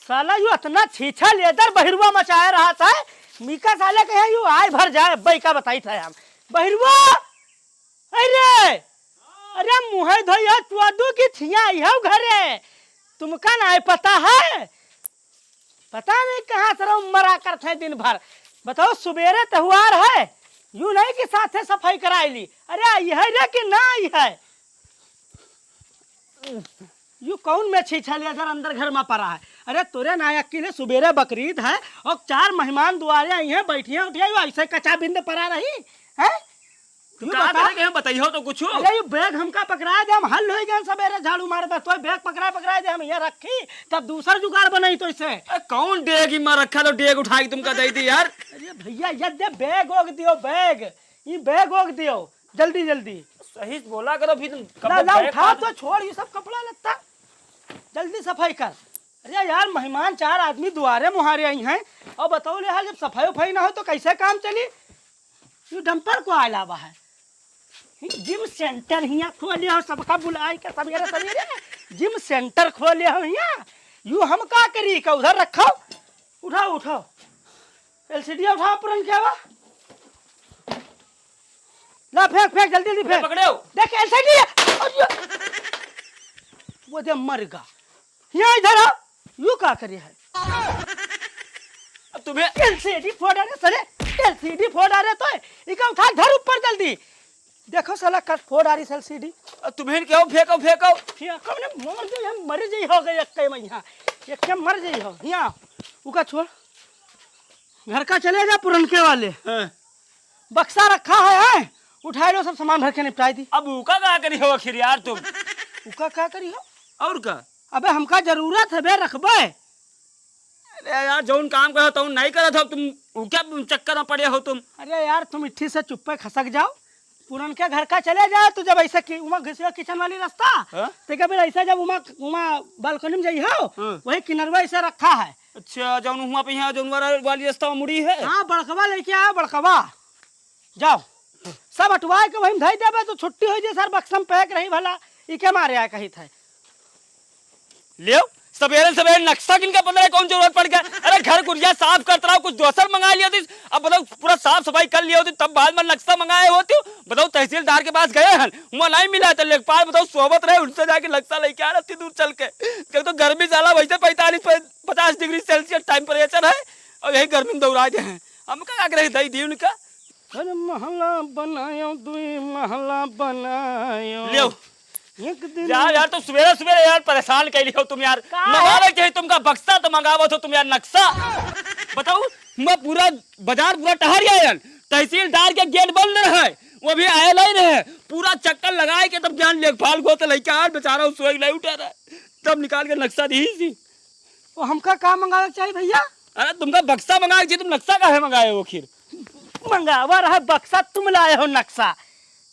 साला यू इतना छीछा लेदर बहिरुआ मचाया रहा था। मीका साले कहे यू आय भर जाए बई का बताई था हम बहिरुआ। अरे अरे मुँह धोइया चुआदू की छिया यह घरे तुमका ना पता है। पता नहीं कहाँ से मरा करते दिन भर। बताओ सुबेरे त्योहार है यू नहीं कि साथे सफाई कराई ली। अरे यह रे कि ना है यू कौन में छीछा लेकर अंदर घर में पड़ा है। अरे तोरे नायक के लिए सुबेरे बकरीद है और 4 मेहमान दुआरे आई हैं बैठिया उठिया ऐसे कच्चा बिंद पड़ा रही है। तू का करे के हम बताइयो तो कुछ। अरे ये बैग हमका पकड़ा दे हम हल हो गए सवेरे झाड़ू मार दे तो बैग पकड़ा दे हम यहाँ रखी तब दूसरा जुगाड़ बनाई तो इसे कौन डेग ही मार रखा तो डेग उठा के तुमका दे दी यार। अरे भैया ये दे बैग ओग दियो बैग ये बैग ओग दियो जल्दी जल्दी। सही बोला करो फिर ना उठा तो छोड़ ये सब कपड़ा लगता जल्दी सफाई कर। अरे यार मेहमान 4 आदमी दुआरे मुहारे आई हैं और बताओ ले जब सफाई उफाई ना हो तो कैसे काम चली। यू डंपर को अलावा है जिम सेंटर यहाँ खोले हो सबका बुलाए के सवेरे सवेरे जिम सेंटर खोले हो यहाँ यू हम का करी का उधर रखो उठाओ उठाओ एलसीडी उठाओ पुरन क्या हुआ ला फेंक फेंक जल्दी जल्दी फेंक पकड़े हो देख एलसीडी वो दे मर गा यहाँ इधर आओ यू का करी है। अब तुम्हें एलसीडी फोड़ रहे सरे एलसीडी फोड़ रहे तो इका उठा धर ऊपर जल्दी देखो साला कट फोड़ आ रही एलसीडी। तुम्हें क्या फेंको फेंको फेंको ने मर जाई हम मर जाई हो गए एक में यहाँ एक मर जाई हो यहाँ उका छोड़ घर का चले जा पुरनके वाले बक्सा रखा है उठा लो सब सामान भर के निपटाई दी। अब उका का करी हो आखिर यार तुम उका क्या करी हो और का अबे हमका जरूरत है बे रखबे। अरे यार जौन काम करो तो नहीं करत हो तुम क्या चक्कर में पड़े हो तुम। अरे यार तुम इट्ठी से चुप्पे खसक जाओ पुरन के घर का चले जाओ तो जब ऐसे उमा घुसिया किचन वाली रास्ता तो कभी ऐसा जब उमा बालकनी में जाई हो वही किनरवा ऐसे रखा है। अच्छा जौन हुआ पे यहाँ जौन वाली रास्ता में मुड़ी है। हाँ बड़कवा लेके आओ बड़कवा जाओ सब हटवाए के वही धई देबे तो छुट्टी हो जाए सर बक्सम पैक रही भला ई के मारे आए कही थे ले सवेरे सवेरे नक्शा किनका बन रहा है कौन जरूरत पड़ गया। अरे घर गुड़िया साफ करता रहा कुछ दोसर मंगा लिया थी अब बताओ पूरा साफ सफाई कर लिया होती तब बाद में नक्शा मंगाए होती। बताओ तहसीलदार के पास गए हैं वहाँ नहीं मिला था लेखपाल बताओ सोबत रहे उनसे जाके नक्शा लेके आ रही दूर चल के तो गर्मी साला वैसे 45-50 डिग्री सेल्सियस टेम्परेचर है और यही गर्मी में दौड़ा दे हैं हम क्या रहे दही दी उनका। अरे महला बनायो दुई महला बनायो ले एक दिन यार तो सवेरे सवेरे यार परेशान कर लियो तुम यार मंगावे चाहिए तुमका बक्सा तो मंगावो तो तुम यार नक्शा बताओ मैं पूरा बाजार पूरा टहर आया तहसीलदार के गेट बंद है वो भी आयल ही रहे पूरा चक्कर लगाए के तब ज्ञान लेखपाल को तो लेके आया बेचारा सोई नहीं उठा रहा तब निकाल के नक्शा दी थी। वो हमका काम मंगावे चाहिए भैया। अरे तुमका बक्सा मंगाए चाहिए तुम नक्शा काहे मंगाए हो खीर मंगावा रहा बक्सा तुम लाए हो नक्शा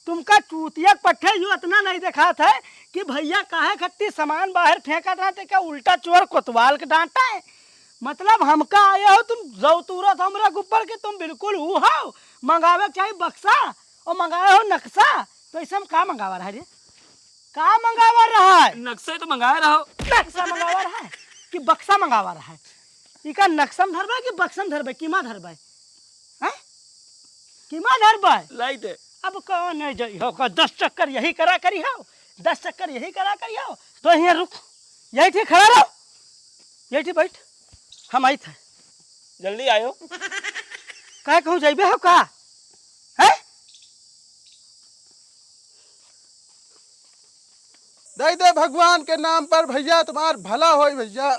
तुमका चूतिया पट्टे यू इतना नहीं देखा था कि भैया काहे खट्टी सामान बाहर फेंका था क्या उल्टा चोर कोतवाल के डांटा है। मतलब हमका आया हो तुम जौतूरत हमरा ऊपर के तुम बिल्कुल हु हो मंगावे चाहिए बक्सा और मंगाए हो नक्शा तो ऐसे हम का मंगावा रहा रे का मंगावा रहा है नक्शा तो मंगाए रहो नक्शा मंगावा रहा है कि बक्सा मंगावा रहा है इका नक्शम धरबे कि बक्सम धरबे कीमा धरबे हैं कीमा धरबे लाई दे अब कौन है जो हो का 10 चक्कर यही करा करी हो 10 चक्कर यही करा करी हो तो यहाँ रुक यही थे खड़ा रहो यही थे बैठ हम आई थे जल्दी आयो कहे कहूँ जाइबे हो का है दे दे भगवान के नाम पर भैया तुम्हार भला हो भैया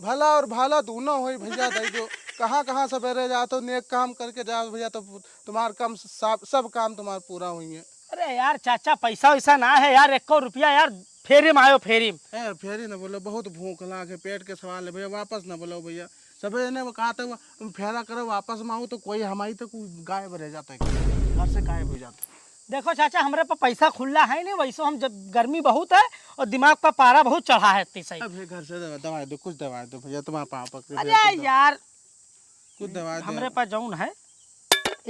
भला और भाला दोनों हो भैया दे दो कहाँ कहाँ सवेरे जाते हो नेक काम करके जाओ भैया तो तुम्हार काम सब काम तुम्हार पूरा हुई है। अरे यार चाचा पैसा वैसा ना है यार 1 रुपया यार फेरी में आयो फेरी में फेरी न बोलो बहुत भूख लागे पेट के सवाल है भैया वापस न बोलो भैया सवेरे ने कहा था तुम फेरा करो वापस में आओ तो कोई हमारी तो गायब रह जाता है घर से गायब हो जाता है। देखो चाचा हमारे पास पैसा खुला है नहीं वैसे हम जब गर्मी बहुत है और दिमाग का पारा बहुत चढ़ा है सही घर से दवाई दो कुछ दवाई दो भैया तुम्हारे पापा अरे यार कुछ दवाई हमारे पास जौन है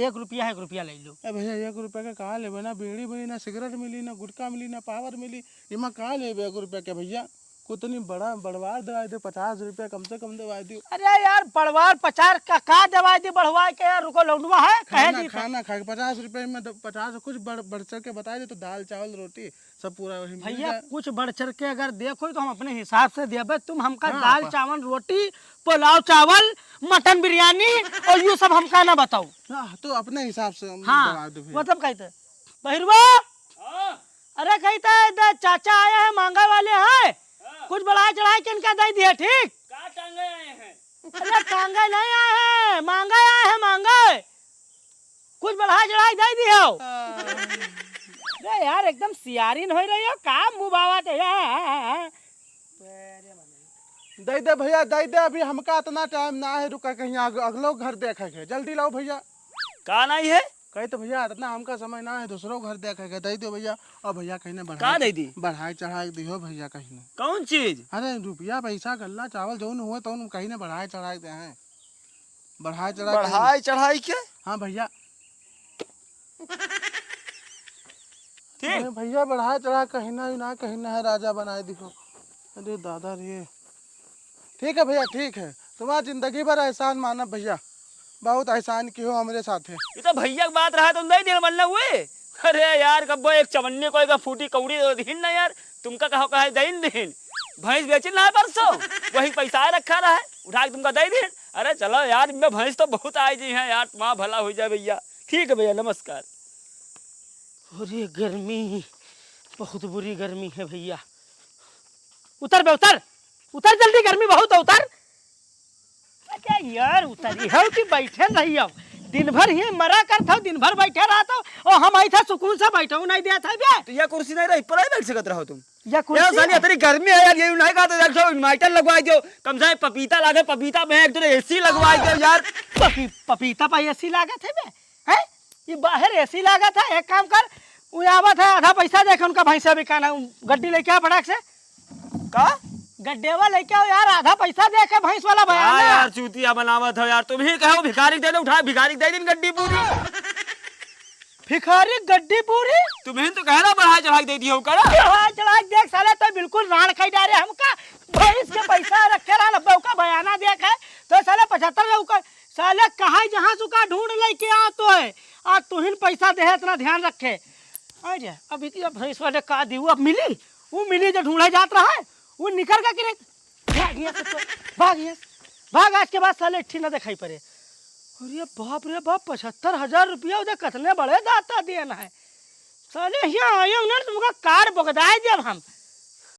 1 रुपया 1 रुपया ले लो। भैया 1 रुपया का कहाँ ले ना बीड़ी मिली ना सिगरेट मिली ना गुटखा मिली ना पावर मिली इमा कहाँ ले 1 रुपया के भैया कुतनी बड़ा बढ़वा दवा दो, 50 रुपया कम से कम दवा दो। अरे यार बढ़वार 50 का दवाई दी बढ़वा के यार, रुको लौंडवा है कहे खाना दी खाना खा के 50 रुपए में 50 कुछ बढ़ चढ़ के बता दे तो दाल चावल रोटी सब पूरा वही मिल भैया जाए। कुछ बढ़ चढ़ के अगर देखो तो हम अपने हिसाब से देबे, तुम हमका हाँ, दाल चावल रोटी पुलाव चावल मटन बिरयानी और यू सब हमका ना बताओ। हाँ, तो अपने हिसाब से हाँ दवा दो भैया। मतलब कहते बहिरवा, अरे कहते चाचा आया है मांगा वाले हैं, कुछ बढ़ा चढ़ा के इनका दे दिया ठीक। का टांगे आए हैं? अरे टांगे नहीं आए हैं, मांगा आए हैं मांगा, कुछ बढ़ा चढ़ा दे दिया। अरे यार एकदम सियारी हो रही हो, काम मुँह बाबा दे दे भैया दे दे, अभी हमका इतना टाइम ना है, रुका कहीं अगलो घर देखेंगे, जल्दी लाओ भैया। का नहीं है? कहे तो भैया इतना हमका समय ना है, दूसरों घर देखेंगे, दे दो भैया। और भैया कहीं का बढ़ा दे दी? बढ़ाई चढ़ाई दियो भैया कहीं। कौन चीज? अरे रुपया पैसा गल्ला चावल जो हुआ तो कहीं ने बढ़ाए चढ़ाए दे हैं, बढ़ाए चढ़ाए। बढ़ाई चढ़ाई के? हाँ भैया ठीक भैया बढ़ाए चढ़ा कहीं ना कहीं ना है, राजा बनाए दिखो। अरे दादा रे, ठीक है भैया ठीक है, तुम्हारा जिंदगी भर एहसान माना भैया, बहुत एहसान की हो हमारे साथ है। ये तो भैया की बात रहा तो नहीं देर बनना हुए। अरे यार कब एक चवन्ने को एक फूटी कौड़ी दिन ना यार, तुमका कहो कहा दिन दिन भैंस बेची ना परसों, वही पैसा रखा रहा है उठा के तुमका दे दिन। अरे चलो यार इनमें भैंस तो बहुत आई जी है यार, माँ भला हो जाए भैया। ठीक है भैया नमस्कार। अरे गर्मी बहुत बुरी गर्मी है भैया, उतर बे उतर उतर जल्दी, गर्मी बहुत है उतर। अरे यार उतरी हो कि बैठे रही हो, दिन भर ही मरा करता हूँ, दिन भर बैठे रहता हूँ और हम ऐसा सुकून से बैठा हूँ नहीं दिया था बे। तो यह कुर्सी नहीं रही पर बैठ सकत रहो तुम? या यार कुर्सी साली इतनी गर्मी है यार, ये नहीं कहा तो देखो इन्वर्टर लगवा दो, कम से कम पपीता लागे, पपीता में एक एसी लगवा दो यार। पपीता पर एसी लागत है बे, हैं ये बाहर एसी लागत है। एक काम कर, वो आवत है आधा पैसा देखे उनका भैंसा बिकाना, गड्डी लेके आ फटाक से। का गड्ढेवा लेके आओ यार, आधा पैसा दे के भैंस वाला बयान हाँ ना। यार चूतिया बनावत हो यार, तुम ही कहो भिखारी दे दो, उठा भिखारी दे दिन गड्डी पूरी। भिखारी गड्डी पूरी तुम्हें तो कहना बढ़ा चढ़ा दे दी हो करा। चढ़ा चढ़ा देख साले तो बिल्कुल रान खाई डाले हमका, भैंस के पैसा रखे रहा नब्बे का बयाना देख है तो साले 75 का साले कहाँ जहाँ सुखा ढूंढ लेके आ तो है, आज तुहिन पैसा दे इतना ध्यान रखे। अरे अभी भैंस वाले का दी अब मिली, वो मिली जो ढूंढे जात रहा है वो निकल का कि भाग आज के बाद साले इट्ठी ना दिखाई पड़े। अरे बाप रे बाप 75,000 रुपया उधर कितने बड़े दाता देना है साले, यहाँ आए तुमका कार्ड बगदाए जब हम